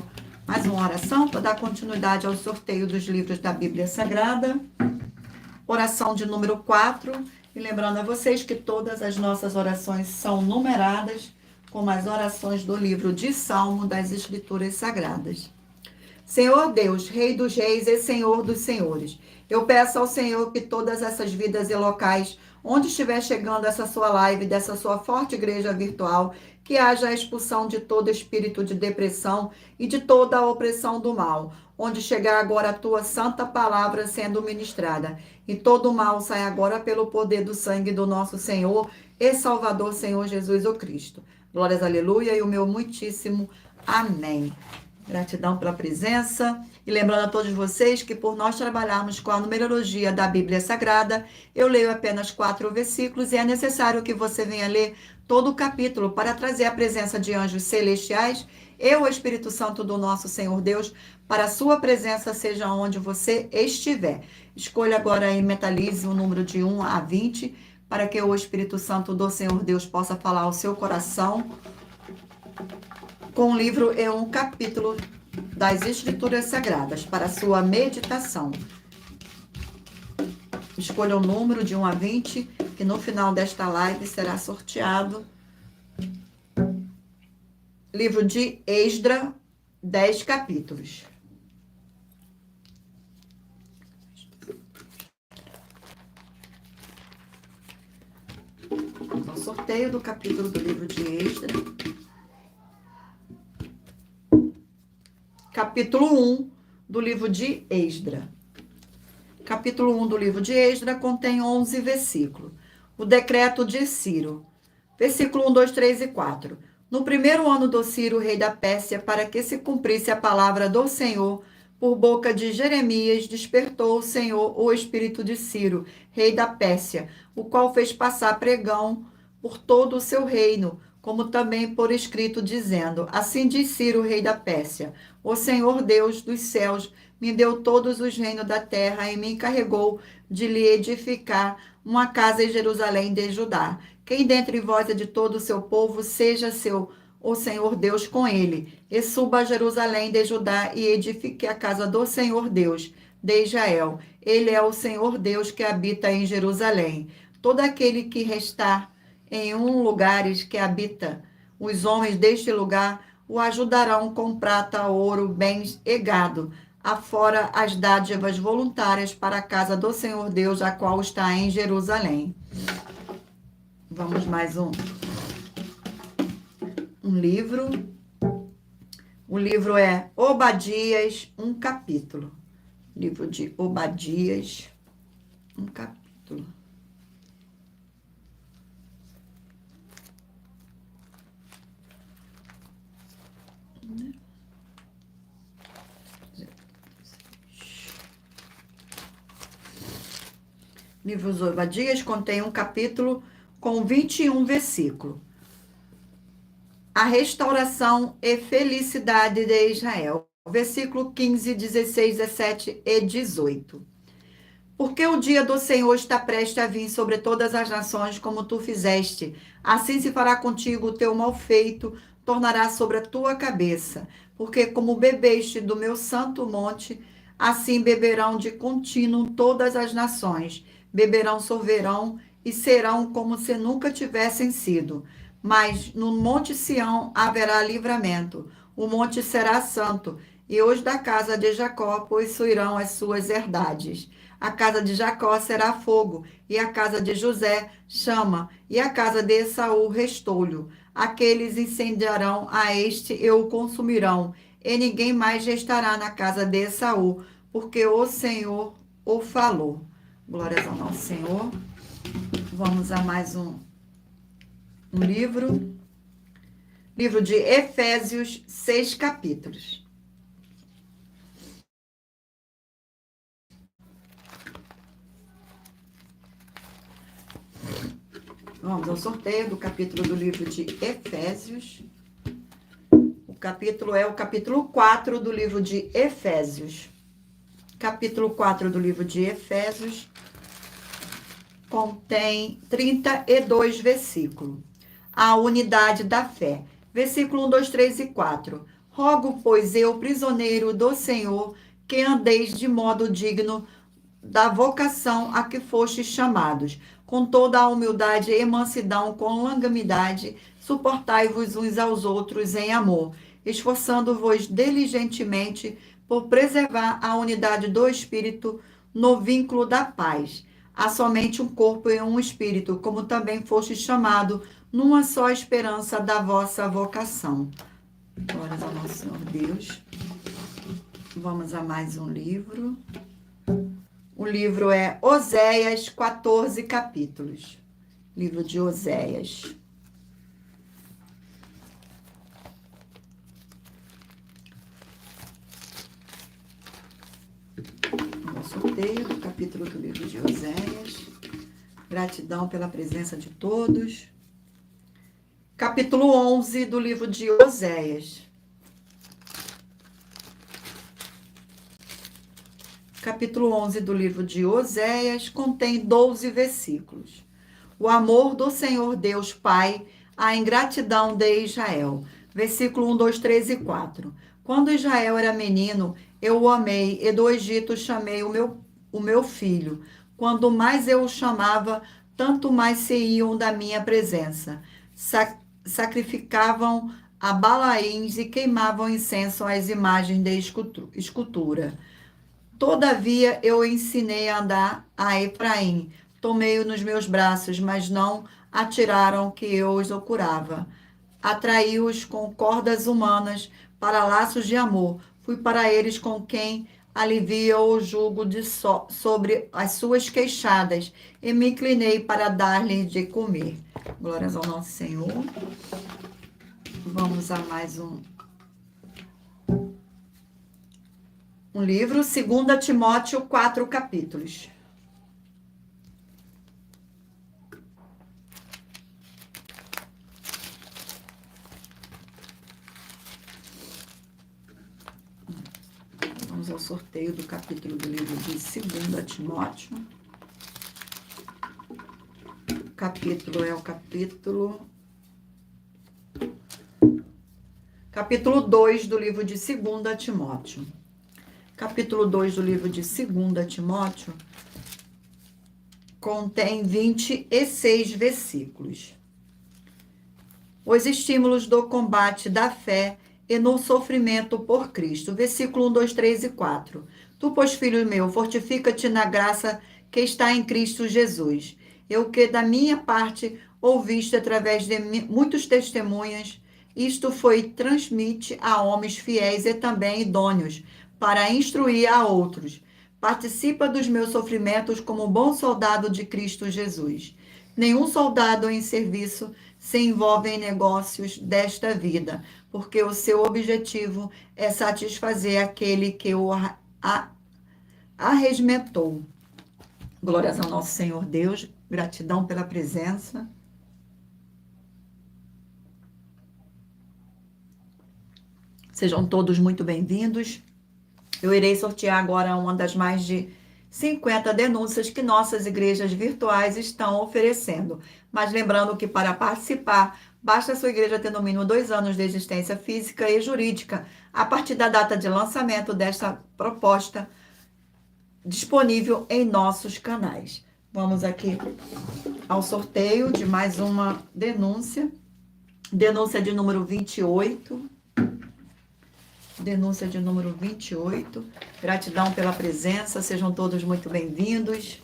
mais uma oração para dar continuidade ao sorteio dos livros da Bíblia Sagrada. Oração de número 4, e lembrando a vocês que todas as nossas orações são numeradas, como as orações do livro de Salmo das Escrituras Sagradas. Senhor Deus, Rei dos Reis e Senhor dos Senhores, eu peço ao Senhor que todas essas vidas e locais, onde estiver chegando essa sua live, dessa sua forte igreja virtual, que haja a expulsão de todo espírito de depressão e de toda a opressão do mal, onde chegar agora a tua santa palavra sendo ministrada. E todo o mal sai agora pelo poder do sangue do nosso Senhor e Salvador, Senhor Jesus o Cristo. Glórias, aleluia, e o meu muitíssimo amém. Gratidão pela presença. E lembrando a todos vocês que por nós trabalharmos com a numerologia da Bíblia Sagrada, eu leio apenas 4 versículos e é necessário que você venha ler todo o capítulo para trazer a presença de anjos celestiais e o Espírito Santo do nosso Senhor Deus para a sua presença, seja onde você estiver. Escolha agora e mentalize o número de 1 a 20 para que o Espírito Santo do Senhor Deus possa falar ao seu coração com um livro e um capítulo das Escrituras Sagradas para a sua meditação. Escolha o número de 1 a 20, que no final desta live será sorteado. Livro de Esdra, 10 capítulos. Vamos ao sorteio do capítulo do livro de Esdra. Capítulo 1 do livro de Esdra. Capítulo 1 do livro de Esdra contém 11 versículos. O decreto de Ciro. Versículo 1, 2, 3 e 4. No primeiro ano do Ciro, rei da Pérsia, para que se cumprisse a palavra do Senhor, por boca de Jeremias, despertou o Senhor o espírito de Ciro, rei da Pérsia, o qual fez passar pregão por todo o seu reino, como também por escrito, dizendo: Assim diz Ciro, rei da Pérsia: O Senhor Deus dos céus me deu todos os reinos da terra e me encarregou de lhe edificar uma casa em Jerusalém de Judá. Quem dentre vós é de todo o seu povo, seja o Senhor Deus com ele, e suba a Jerusalém de Judá e edifique a casa do Senhor Deus de Israel. Ele é o Senhor Deus que habita em Jerusalém. Todo aquele que restar em lugares que habita, os homens deste lugar o ajudarão com prata, ouro, bens e gado, afora as dádivas voluntárias para a casa do Senhor Deus, a qual está em Jerusalém. Vamos mais um livro. O livro é Obadias, um capítulo. Livro de Obadias, um capítulo. Livro de Obadias contém um capítulo com 21 versículos. A restauração e felicidade de Israel. Versículo 15, 16, 17 e 18. Porque o dia do Senhor está prestes a vir sobre todas as nações, como tu fizeste. Assim se fará contigo o teu mal feito, tornará sobre a tua cabeça. Porque como bebeste do meu santo monte, assim beberão de contínuo todas as nações. Beberão, sorverão e serão como se nunca tivessem sido. Mas no monte Sião haverá livramento. O monte será santo, e os da casa de Jacó possuirão as suas herdades. A casa de Jacó será fogo, e a casa de José chama, e a casa de Esaú restolho. Aqueles incendiarão a este e o consumirão, e ninguém mais restará na casa de Esaú, porque o Senhor o falou. Glórias ao nosso Senhor. Vamos a mais um livro. Livro de Efésios, 6 capítulos. Vamos ao sorteio do capítulo do livro de Efésios. O capítulo é o capítulo 4 do livro de Efésios. Capítulo 4 do livro de Efésios contém 32 versículos. A unidade da fé. Versículo 1, 2, 3 e 4. Rogo, pois eu, prisioneiro do Senhor, que andeis de modo digno da vocação a que fostes chamados, com toda a humildade e mansidão, com longanimidade, suportai-vos uns aos outros em amor, esforçando-vos diligentemente por preservar a unidade do Espírito no vínculo da paz. Há somente um corpo e um espírito, como também fostes chamado numa só esperança da vossa vocação. Glórias ao nosso Senhor Deus. Vamos a mais um livro. O livro é Oséias, 14 capítulos. Livro de Oséias. Vamos ao sorteio do capítulo do livro de Oséias. Gratidão pela presença de todos. Capítulo 11 do livro de Oséias. Capítulo 11 do livro de Oséias contém 12 versículos. O amor do Senhor Deus Pai, a ingratidão de Israel. Versículo 1, 2, 3 e 4. Quando Israel era menino, eu o amei, e do Egito chamei o meu filho. Quando mais eu o chamava, tanto mais se iam da minha presença. Sacrificavam a Balaíns e queimavam incenso às imagens de escultura. Todavia eu ensinei a andar a Efraim, tomei-o nos meus braços, mas não atiraram que eu os curava. Atraí-os com cordas humanas para laços de amor. Fui para eles com quem alivia o jugo sobre as suas queixadas e me inclinei para dar-lhes de comer. Glórias ao nosso Senhor. Vamos a mais um livro, 2 Timóteo, 4 capítulos. Vamos ao sorteio do capítulo do livro de 2 Timóteo. O capítulo é o capítulo 2 do livro de 2 Timóteo. Capítulo 2 do livro de 2 Timóteo contém 26 versículos. Os estímulos do combate da fé e no sofrimento por Cristo. Versículo 1, 2, 3 e 4. Tu, pois, filho meu, fortifica-te na graça que está em Cristo Jesus. Eu que da minha parte ouviste através de muitos testemunhas, isto transmite a homens fiéis e também idôneos, para instruir a outros. Participa dos meus sofrimentos como bom soldado de Cristo Jesus. Nenhum soldado em serviço se envolve em negócios desta vida, porque o seu objetivo é satisfazer aquele que o arregimentou. Glórias ao nosso Senhor Deus, gratidão pela presença. Sejam todos muito bem-vindos. Eu irei sortear agora uma das mais de 50 denúncias que nossas igrejas virtuais estão oferecendo. Mas lembrando que para participar, basta a sua igreja ter no mínimo 2 anos de existência física e jurídica, a partir da data de lançamento desta proposta disponível em nossos canais. Vamos aqui ao sorteio de mais uma denúncia. Denúncia de número 28. Denúncia de número 28. Gratidão pela presença, sejam todos muito bem-vindos.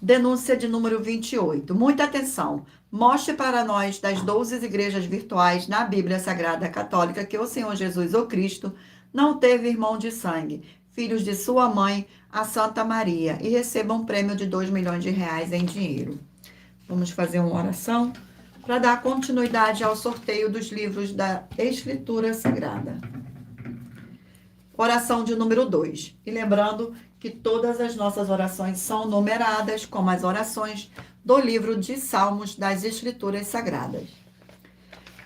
Denúncia de número 28. Muita atenção. Mostre para nós das 12 igrejas virtuais na Bíblia Sagrada Católica que o Senhor Jesus, o Cristo, não teve irmão de sangue, filhos de sua mãe, a Santa Maria, e receba um prêmio de 2 milhões de reais em dinheiro. Vamos fazer uma oração para dar continuidade ao sorteio dos livros da Escritura Sagrada. Oração de número 2. E lembrando que todas as nossas orações são numeradas, como as orações do livro de Salmos das Escrituras Sagradas.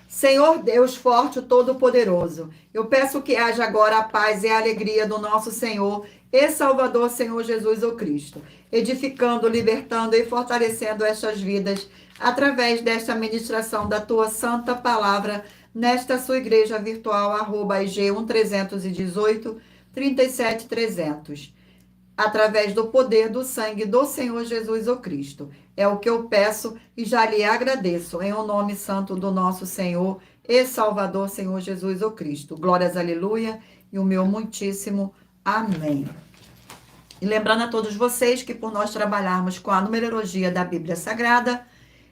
Senhor Deus forte e todo-poderoso, eu peço que haja agora a paz e a alegria do nosso Senhor e Salvador, Senhor Jesus o Cristo, edificando, libertando e fortalecendo estas vidas através desta ministração da tua santa palavra nesta sua igreja virtual, @IG 1318 37300, através do poder do sangue do Senhor Jesus o Cristo. É o que eu peço e já lhe agradeço, em o nome santo do nosso Senhor e Salvador, Senhor Jesus o Cristo. Glórias, aleluia, e o meu muitíssimo amém. E lembrando a todos vocês que por nós trabalharmos com a numerologia da Bíblia Sagrada,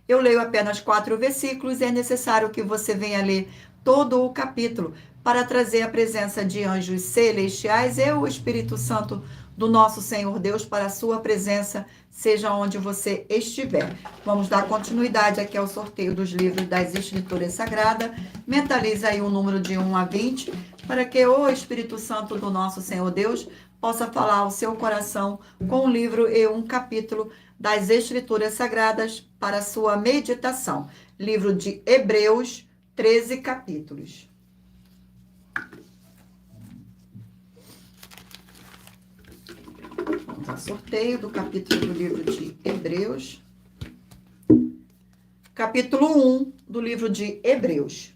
eu leio apenas 4 versículos e é necessário que você venha ler todo o capítulo para trazer a presença de anjos celestiais e o Espírito Santo do nosso Senhor Deus para a sua presença, seja onde você estiver. Vamos dar continuidade aqui ao sorteio dos livros das Escrituras Sagradas. Mentaliza aí o número de 1 a 20, para que o Espírito Santo do nosso Senhor Deus possa falar ao seu coração com um livro e um capítulo das Escrituras Sagradas para sua meditação. Livro de Hebreus, 13 capítulos. Vamos ao sorteio do capítulo do livro de Hebreus. Capítulo 1 do livro de Hebreus.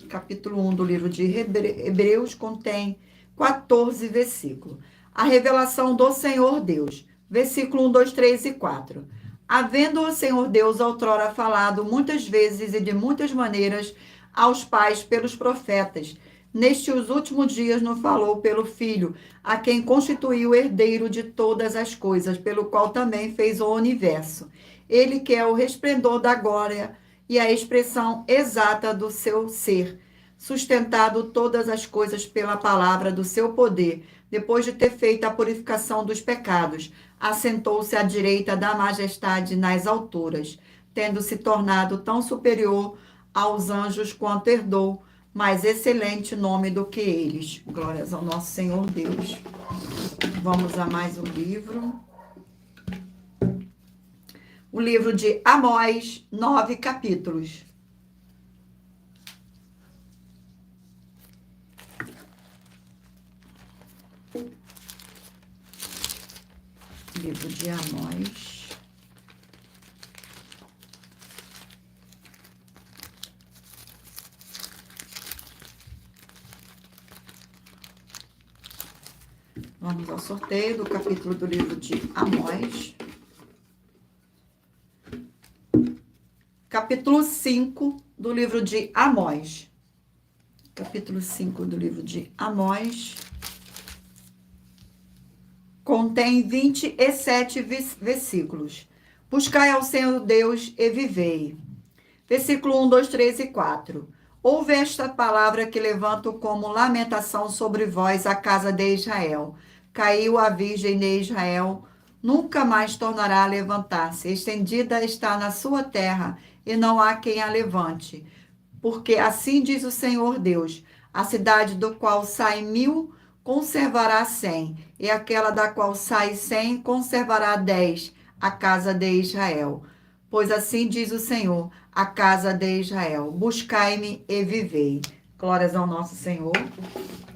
Capítulo 1 do livro de Hebreus contém 14 versículos. A revelação do Senhor Deus. Versículo 1, 2, 3 e 4. Havendo o Senhor Deus outrora falado muitas vezes e de muitas maneiras aos pais pelos profetas, nestes últimos dias nos falou pelo Filho, a quem constituiu herdeiro de todas as coisas, pelo qual também fez o universo. Ele que é o resplendor da glória e a expressão exata do seu ser, sustentado todas as coisas pela palavra do seu poder, depois de ter feito a purificação dos pecados, assentou-se à direita da majestade nas alturas, tendo se tornado tão superior aos anjos quanto herdou mais excelente nome do que eles. Glórias ao nosso Senhor Deus. Vamos a mais um livro. O livro de Amós, 9 capítulos. Livro de Amós. Vamos ao sorteio do capítulo do livro de Amós. Capítulo 5 do livro de Amós. Capítulo 5 do livro de Amós. Contém 27 versículos. Buscai ao Senhor Deus e vivei. Versículo 1, 2, 3 e 4. Ouve esta palavra que levanto como lamentação sobre vós, a casa de Israel. Caiu a virgem de Israel, nunca mais tornará a levantar-se. Estendida está na sua terra, e não há quem a levante. Porque assim diz o Senhor Deus, a cidade do qual sai 1000 conservará 100, e aquela da qual sai 100 conservará 10, a casa de Israel. Pois assim diz o Senhor, a casa de Israel, buscai-me e vivei. Glórias ao nosso Senhor.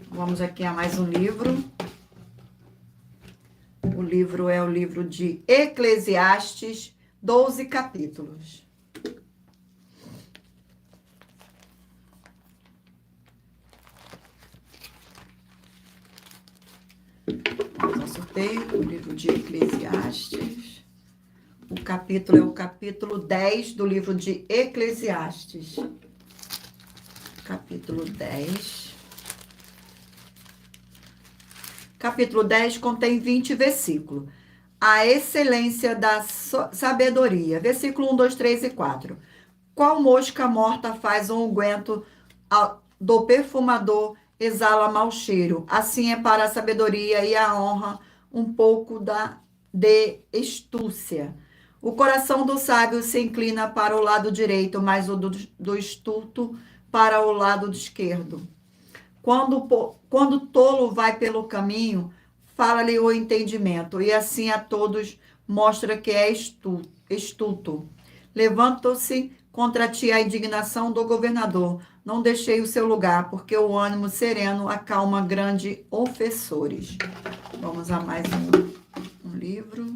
Vamos aqui a mais um livro. O livro é o livro de Eclesiastes, 12 capítulos. Vamos ao sorteio do livro de Eclesiastes. O capítulo é o capítulo 10 do livro de Eclesiastes. Capítulo 10. Capítulo 10 contém 20 versículos. A excelência da sabedoria. Versículo 1, 2, 3 e 4. Qual mosca morta faz um unguento do perfumador, exala mau cheiro. Assim é para a sabedoria e a honra um pouco de astúcia. O coração do sábio se inclina para o lado direito, mas o do estulto para o lado esquerdo. Quando o tolo vai pelo caminho, fala-lhe o entendimento, e assim a todos mostra que é estulto. Levanta-se contra ti a indignação do governador. Não deixei o seu lugar, porque o ânimo sereno acalma grandes ofensores. Vamos a mais um livro.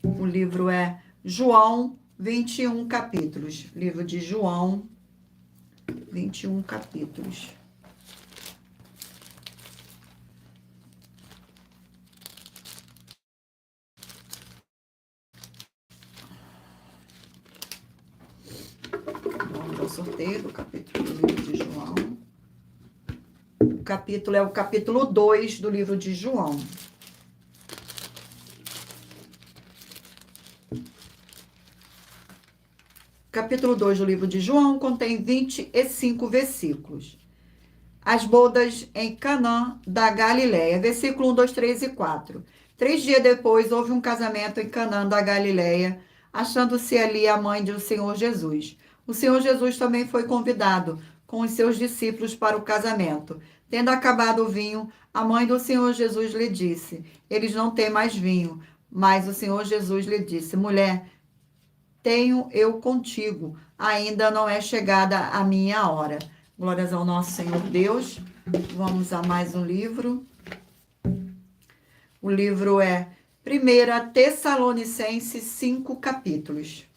O livro é João, 21 capítulos. Livro de João, 21 capítulos. Vamos ao sorteio do capítulo do livro de João. O capítulo é o capítulo 2 do livro de João. Capítulo 2 do livro de João contém 25 versículos. As bodas em Canaã da Galileia. Versículo 1, 2, 3 e 4. 3 dias depois, houve um casamento em Canaã da Galileia, achando-se ali a mãe do Senhor Jesus. O Senhor Jesus também foi convidado. com os seus discípulos para o casamento. Tendo acabado o vinho, a mãe do Senhor Jesus lhe disse: Eles não têm mais vinho. Mas o Senhor Jesus lhe disse: Mulher, tenho eu contigo, ainda não é chegada a minha hora. Glórias ao nosso Senhor Deus. Vamos a mais um livro. O livro é 1 Tessalonicenses, 5 capítulos.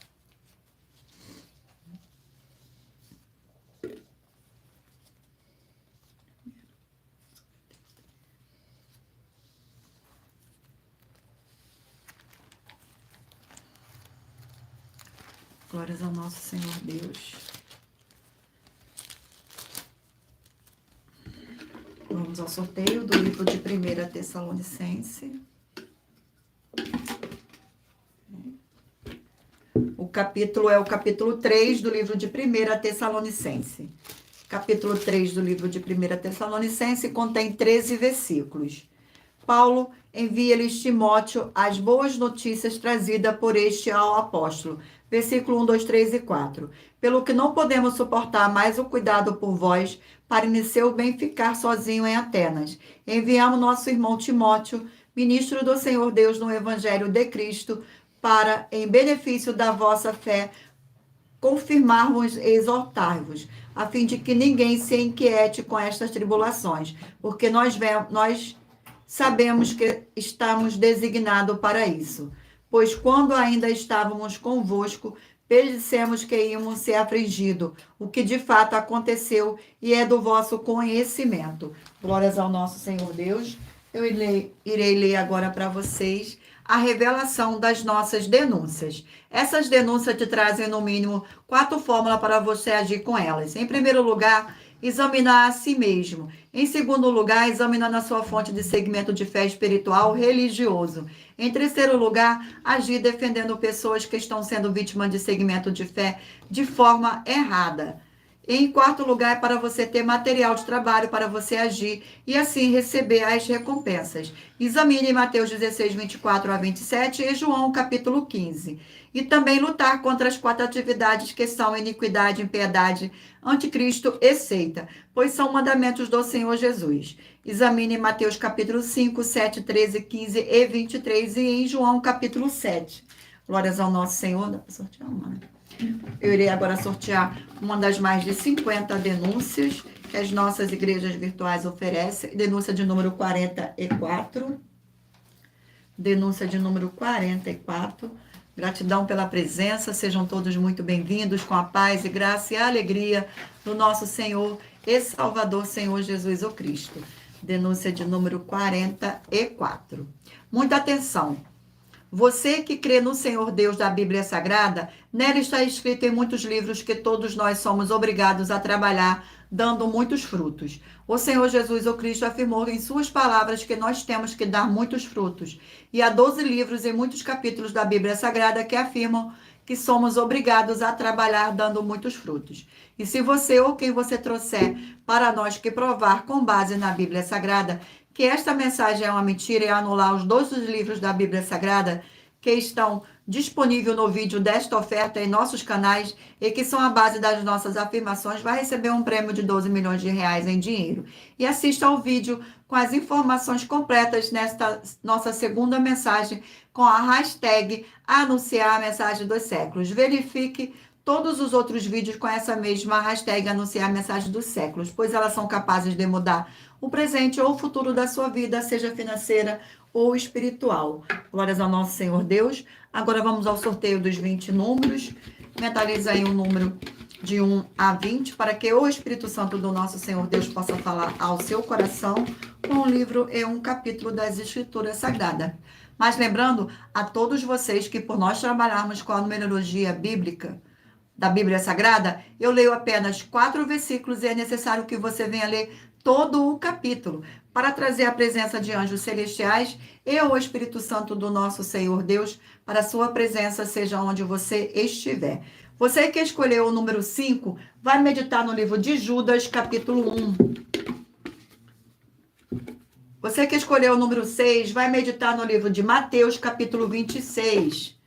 Glórias ao nosso Senhor Deus. Vamos ao sorteio do livro de 1 Tessalonicense. O capítulo é o capítulo 3 do livro de 1 Tessalonicense. Capítulo 3 do livro de 1 Tessalonicense contém 13 versículos. Paulo envia-lhes Timóteo as boas notícias trazidas por este ao apóstolo. Versículo 1, 2, 3 e 4. Pelo que não podemos suportar mais o cuidado por vós, para em seu bem ficar sozinho em Atenas. Enviamos nosso irmão Timóteo, ministro do Senhor Deus no Evangelho de Cristo, para, em benefício da vossa fé, confirmar-vos e exortar-vos, a fim de que ninguém se inquiete com estas tribulações, porque nós sabemos que estamos designados para isso. Pois quando ainda estávamos convosco, pensemos que íamos ser afligidos, o que de fato aconteceu e é do vosso conhecimento. Glórias ao nosso Senhor Deus. Eu irei ler agora para vocês a revelação das nossas denúncias. Essas denúncias te trazem, no mínimo, 4 fórmulas para você agir com elas. Em primeiro lugar, examinar a si mesmo. Em segundo lugar, examinar a sua fonte de segmento de fé espiritual religioso. Em terceiro lugar, agir defendendo pessoas que estão sendo vítimas de segmento de fé de forma errada. Em quarto lugar, é para você ter material de trabalho para você agir e assim receber as recompensas. Examine Mateus 16, 24 a 27 e João capítulo 15. E também lutar contra as 4 atividades que são iniquidade, impiedade, anticristo e seita, pois são mandamentos do Senhor Jesus. Examine Mateus capítulo 5, 7, 13, 15 e 23 e em João capítulo 7. Glórias ao nosso Senhor. Dá para sortear uma, né? Eu irei agora sortear uma das mais de 50 denúncias que as nossas igrejas virtuais oferecem. Denúncia de número 44. Denúncia de número 44. Gratidão pela presença. Sejam todos muito bem-vindos com a paz e graça e a alegria do nosso Senhor e Salvador, Senhor Jesus o Cristo. Denúncia de número 44. Muita atenção. Você que crê no Senhor Deus da Bíblia Sagrada, nela está escrito em muitos livros que todos nós somos obrigados a trabalhar, dando muitos frutos. O Senhor Jesus o Cristo afirmou em suas palavras que nós temos que dar muitos frutos. E há 12 livros e muitos capítulos da Bíblia Sagrada que afirmam que somos obrigados a trabalhar dando muitos frutos. E se você ou quem você trouxer para nós que provar com base na Bíblia Sagrada que esta mensagem é uma mentira e anular os 12 livros da Bíblia Sagrada que estão disponíveis no vídeo desta oferta em nossos canais e que são a base das nossas afirmações, vai receber um prêmio de 12 milhões de reais em dinheiro. E assista ao vídeo com as informações completas nesta nossa segunda mensagem com a hashtag Anunciar a Mensagem dos Séculos. Verifique todos os outros vídeos com essa mesma hashtag Anunciar a Mensagem dos Séculos, pois elas são capazes de mudar o presente ou o futuro da sua vida, seja financeira ou espiritual. Glórias ao nosso Senhor Deus. Agora vamos ao sorteio dos 20 números. Mentalize aí um número de 1 a 20, para que o Espírito Santo do nosso Senhor Deus possa falar ao seu coração com um livro e um capítulo das Escrituras Sagradas. Mas lembrando a todos vocês que por nós trabalharmos com a numerologia bíblica, da Bíblia Sagrada, eu leio apenas 4 versículos e é necessário que você venha ler todo o capítulo para trazer a presença de anjos celestiais e o Espírito Santo do nosso Senhor Deus para a sua presença, seja onde você estiver. Você que escolheu o número 5, vai meditar no livro de Judas, capítulo 1. Você que escolheu o número 6, vai meditar no livro de Mateus, capítulo 26.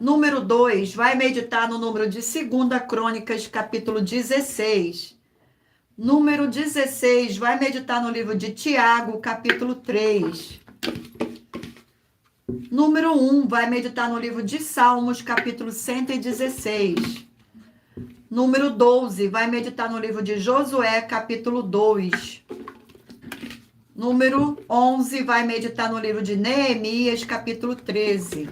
Número 2, vai meditar no número de 2 Crônicas, capítulo 16. Número 16, vai meditar no livro de Tiago, capítulo 3. Número 1, vai meditar no livro de Salmos, capítulo 116. Número 12, vai meditar no livro de Josué, capítulo 2. Número 11, vai meditar no livro de Neemias, capítulo 13.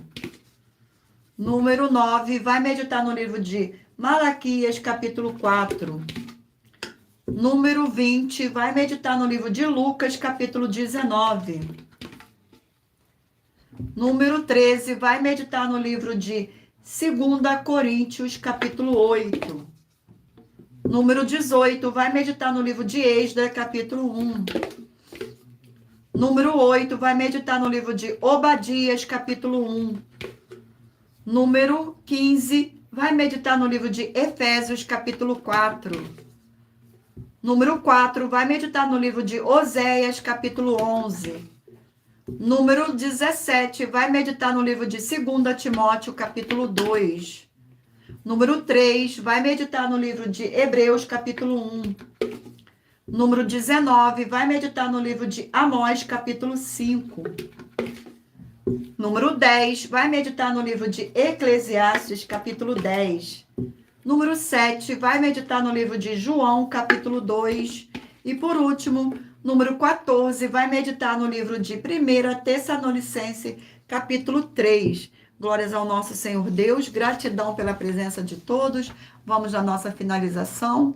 Número 9, vai meditar no livro de Malaquias, capítulo 4. Número 20, vai meditar no livro de Lucas, capítulo 19. Número 13, vai meditar no livro de 2 Coríntios, capítulo 8. Número 18, vai meditar no livro de Esdras, capítulo 1. Número 8, vai meditar no livro de Obadias, capítulo 1. Número 15, vai meditar no livro de Efésios, capítulo 4. Número 4, vai meditar no livro de Oséias, capítulo 11. Número 17, vai meditar no livro de 2 Timóteo, capítulo 2. Número 3, vai meditar no livro de Hebreus, capítulo 1. Número 19, vai meditar no livro de Amós, capítulo 5. Número 10, vai meditar no livro de Eclesiastes, capítulo 10. Número 7, vai meditar no livro de João, capítulo 2. E por último, número 14, vai meditar no livro de 1 Tessalonicenses, capítulo 3. Glórias ao nosso Senhor Deus, gratidão pela presença de todos. Vamos à nossa finalização.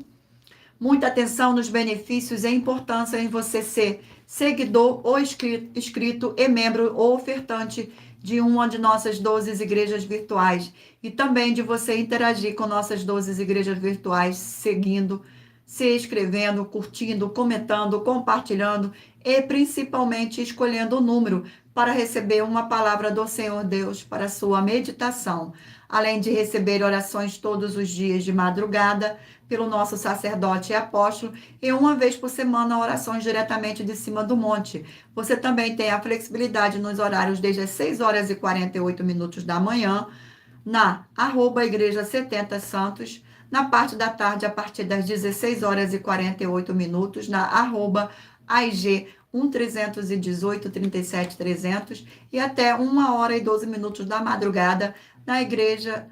Muita atenção nos benefícios e importância em você ser seguidor ou inscrito e membro ou ofertante de uma de nossas 12 igrejas virtuais e também de você interagir com nossas 12 igrejas virtuais, seguindo, se inscrevendo, curtindo, comentando, compartilhando e principalmente escolhendo o número para receber uma palavra do Senhor Deus para a sua meditação, além de receber orações todos os dias de madrugada pelo nosso sacerdote e apóstolo, e uma vez por semana orações diretamente de cima do monte. Você também tem a flexibilidade nos horários desde as 6 horas e 48 minutos da manhã, na @igreja 70 Santos, na parte da tarde a partir das 16 horas e 48 minutos, na @AIG 1318 37 300 e até 1 hora e 12 minutos da madrugada na igreja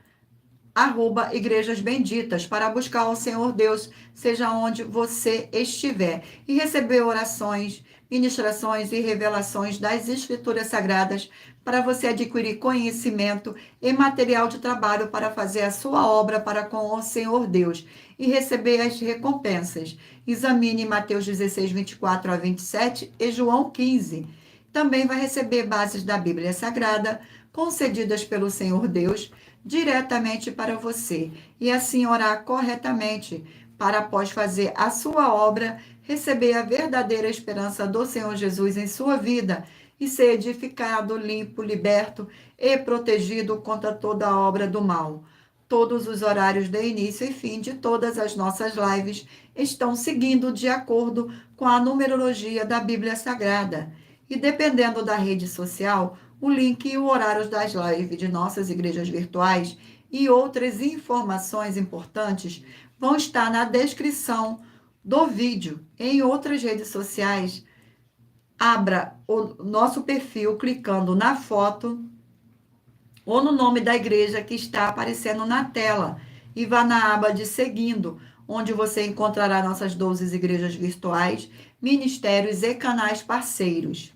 @Igrejas Benditas, para buscar ao Senhor Deus, seja onde você estiver, e receber orações, ministrações e revelações das Escrituras Sagradas, para você adquirir conhecimento e material de trabalho para fazer a sua obra para com o Senhor Deus, e receber as recompensas. Examine Mateus 16, 24 a 27 e João 15. Também vai receber bases da Bíblia Sagrada, concedidas pelo Senhor Deus, diretamente para você, e assim orar corretamente, para após fazer a sua obra, receber a verdadeira esperança do Senhor Jesus em sua vida e ser edificado, limpo, liberto e protegido contra toda a obra do mal. Todos os horários de início e fim de todas as nossas lives estão seguindo de acordo com a numerologia da Bíblia Sagrada. E dependendo da rede social, o link e o horário das lives de nossas igrejas virtuais e outras informações importantes vão estar na descrição do vídeo. Em outras redes sociais, abra o nosso perfil clicando na foto ou no nome da igreja que está aparecendo na tela e vá na aba de seguindo, onde você encontrará nossas 12 igrejas virtuais, ministérios e canais parceiros.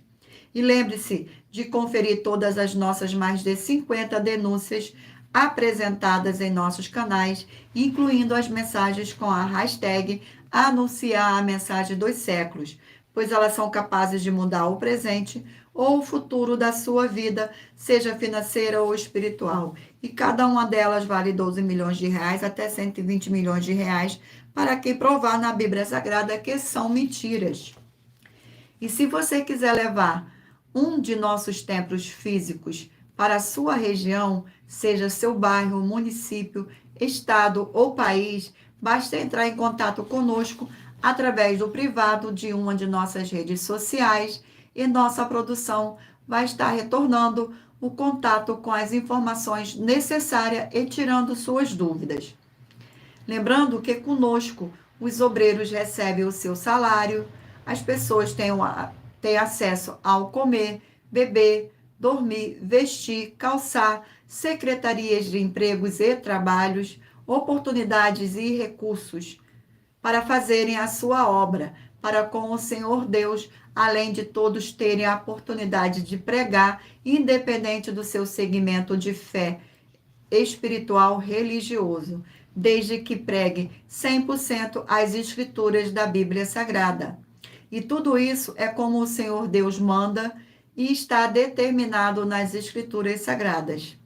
E lembre-se de conferir todas as nossas mais de 50 denúncias apresentadas em nossos canais, incluindo as mensagens com a hashtag Anunciar a Mensagem dos Séculos, pois elas são capazes de mudar o presente ou o futuro da sua vida, seja financeira ou espiritual. E cada uma delas vale 12 milhões de reais até 120 milhões de reais para quem provar na Bíblia Sagrada que são mentiras. E se você quiser levar um de nossos templos físicos para a sua região, seja seu bairro, município, estado ou país, basta entrar em contato conosco através do privado de uma de nossas redes sociais e nossa produção vai estar retornando o contato com as informações necessárias e tirando suas dúvidas. Lembrando que conosco os obreiros recebem o seu salário, as pessoas têm acesso ao comer, beber, dormir, vestir, calçar, secretarias de empregos e trabalhos, oportunidades e recursos para fazerem a sua obra para com o Senhor Deus, além de todos terem a oportunidade de pregar, independente do seu segmento de fé espiritual religioso, desde que pregue 100% as escrituras da Bíblia Sagrada. E tudo isso é como o Senhor Deus manda e está determinado nas escrituras sagradas.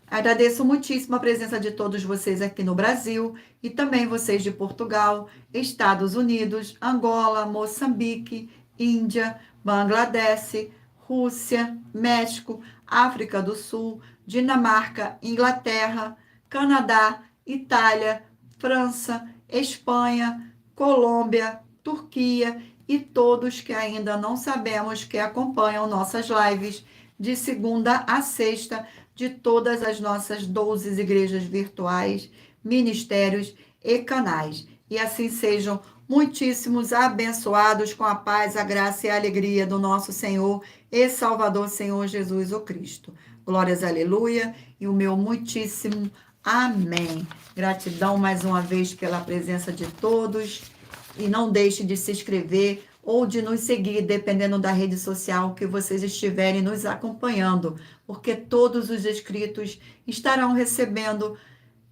Agradeço muitíssimo a presença de todos vocês aqui no Brasil e também vocês de Portugal, Estados Unidos, Angola, Moçambique, Índia, Bangladesh, Rússia, México, África do Sul, Dinamarca, Inglaterra, Canadá, Itália, França, Espanha, Colômbia, Turquia e todos que ainda não sabemos que acompanham nossas lives de segunda a sexta de todas as nossas 12 igrejas virtuais, ministérios e canais. E assim sejam muitíssimos abençoados com a paz, a graça e a alegria do nosso Senhor e Salvador, Senhor Jesus o Cristo. Glórias, aleluia, e o meu muitíssimo amém. Gratidão mais uma vez pela presença de todos. E não deixe de se inscrever ou de nos seguir, dependendo da rede social que vocês estiverem nos acompanhando, porque todos os inscritos estarão recebendo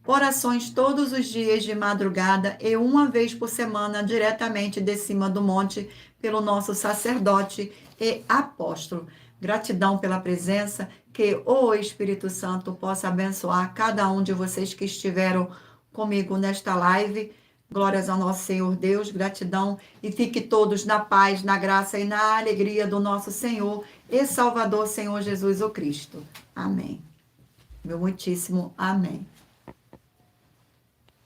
orações todos os dias de madrugada e uma vez por semana, diretamente de cima do monte, pelo nosso sacerdote e apóstolo. Gratidão pela presença, que o Espírito Santo possa abençoar cada um de vocês que estiveram comigo nesta live. Glórias ao nosso Senhor Deus, gratidão, e fique todos na paz, na graça e na alegria do nosso Senhor e Salvador, Senhor Jesus o Cristo. Amém. Meu muitíssimo amém.